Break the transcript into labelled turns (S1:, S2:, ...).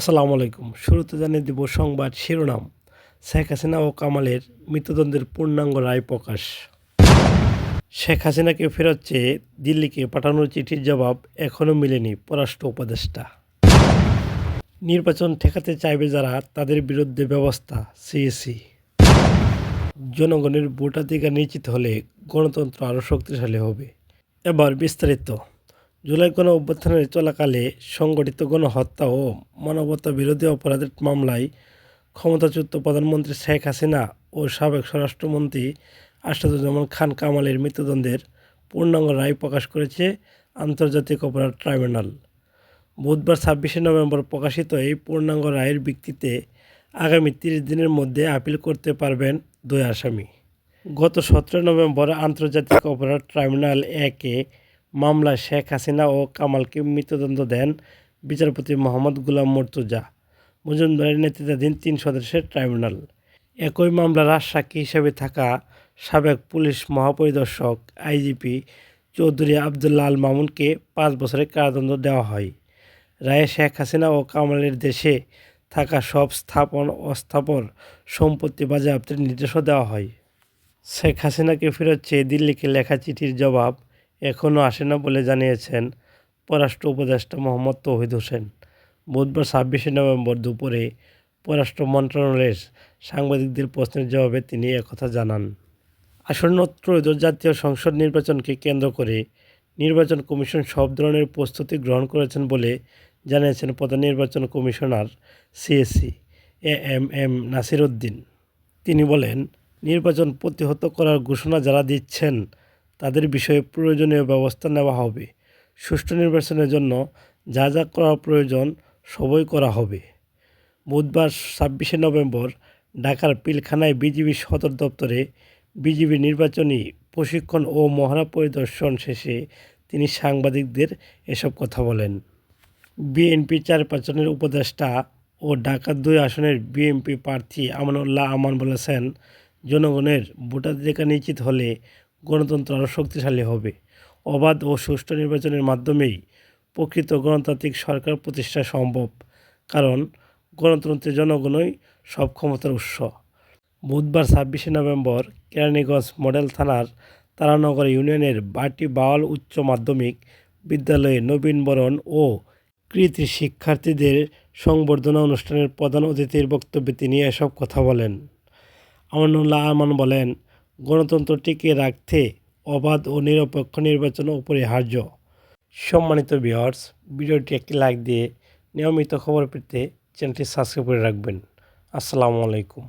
S1: আসসালামু আলাইকুম। শুরুতে জানিয়ে দিব সংবাদ শিরোনাম। শেখ হাসিনা ও কামালের মৃত্যুদণ্ডের পূর্ণাঙ্গ রায় প্রকাশ। শেখ হাসিনাকে ফেরত চেয়ে দিল্লিকে পাঠানোর চিঠির জবাব এখনও মেলেনি পররাষ্ট্র উপদেষ্টা। নির্বাচন ঠেকাতে চাইবে যারা তাদের বিরুদ্ধে ব্যবস্থা সিএসি। জনগণের ভোটাধিকার নিশ্চিত হলে গণতন্ত্র আরও শক্তিশালী হবে। এবার বিস্তারিত। জুলাই গণ অভ্যুত্থানের চলাকালে সংগঠিত গণহত্যা ও মানবতা বিরোধী অপরাধের মামলায় ক্ষমতাচ্যুত প্রধানমন্ত্রী শেখ হাসিনা ও সাবেক স্বরাষ্ট্রমন্ত্রী আসাদুজ্জামান খান কামালের মৃত্যুদণ্ডের পূর্ণাঙ্গ রায় প্রকাশ করেছে আন্তর্জাতিক অপরাধ ট্রাইব্যুনাল। বুধবার 26শে নভেম্বর প্রকাশিত এই পূর্ণাঙ্গ রায়ের ভিত্তিতে আগামী 30 দিনের মধ্যে আপিল করতে পারবেন দুই আসামি। গত 17 নভেম্বর আন্তর্জাতিক অপরাধ ট্রাইব্যুনাল একে মামলায় শেখ হাসিনা ও কামালকে মৃত্যুদণ্ড দেন বিচারপতি মোহাম্মদ গোলাম মর্তুজা মজুমদারের নেতৃত্বাধীন 3 সদস্যের ট্রাইব্যুনাল। একই মামলার সাক্ষী হিসেবে থাকা সাবেক পুলিশ মহাপরিদর্শক আইজিপি চৌধুরী আবদুল্লাহ আল মামুনকে 5 বছরের কারাদণ্ড দেওয়া হয়। রায়ে শেখ হাসিনা ও কামালের দেশে থাকা সব স্থাপন অস্থাপন সম্পত্তি বাজেয়াপ্তের নির্দেশও দেওয়া হয়। শেখ হাসিনাকে ফেরত চেয়ে দিল্লিকে লেখা চিঠির জবাব এখনও আসে না বলে জানিয়েছেন পররাষ্ট্র উপদেষ্টা মোহাম্মদ তৌহিদ হোসেন। বুধবার 26শে নভেম্বর দুপুরে পররাষ্ট্র মন্ত্রণালয়ের সাংবাদিকদের প্রশ্নের জবাবে তিনি একথা জানান। আসন্ন ত্রয়োদশ জাতীয় সংসদ নির্বাচনকে কেন্দ্র করে নির্বাচন কমিশন সব ধরনের প্রস্তুতি গ্রহণ করেছেন বলে জানিয়েছেন প্রধান নির্বাচন commissioner CSE AMM Nasir Uddin. তিনি বলেন, নির্বাচন প্রতিহত করার ঘোষণা যারা দিচ্ছেন তাদের বিষয়ে প্রয়োজনীয় ব্যবস্থা নেওয়া হবে। সুষ্ঠু নির্বাচনের জন্য যা যা করা প্রয়োজন সবই করা হবে। বুধবার 26শে নভেম্বর ঢাকার পিলখানায় বিজিবি সদর দপ্তরে বিজিবি নির্বাচনী প্রশিক্ষণ ও মহড়া পরিদর্শন শেষে তিনি সাংবাদিকদের এসব কথা বলেন। বিএনপি চেয়ারপারসনের উপদেষ্টা ও ঢাকা 2 আসনের বিএনপি প্রার্থী আমানুল্লাহ আমান বলেছেন, জনগণের ভোটাধিকার নিশ্চিত হলে গণতন্ত্র আরও শক্তিশালী হবে। অবাধ ও সুষ্ঠু নির্বাচনের মাধ্যমেই প্রকৃত গণতান্ত্রিক সরকার প্রতিষ্ঠা সম্ভব, কারণ গণতন্ত্রে জনগণই সব ক্ষমতার উৎস। বুধবার 26শে নভেম্বর কেরানীগঞ্জ মডেল থানার তারানগর ইউনিয়নের বাটি বাওয়াল উচ্চ মাধ্যমিক বিদ্যালয়ে নবীনবরণ ও কৃতি শিক্ষার্থীদের সংবর্ধনা অনুষ্ঠানের প্রধান অতিথির বক্তব্যে তিনি এসব কথা বলেন। আমানুল্লাহ আমান বলেন, গণতন্ত্র টিকিয়ে রাখতে অবাধ ও নিরপেক্ষ নির্বাচন অপরিহার্য। সম্মানিত ভিউয়ার্স, ভিডিওটি একটি লাইক দিয়ে নিয়মিত খবর পেতে চ্যানেলটি সাবস্ক্রাইব করে রাখবেন। আসসালামু আলাইকুম।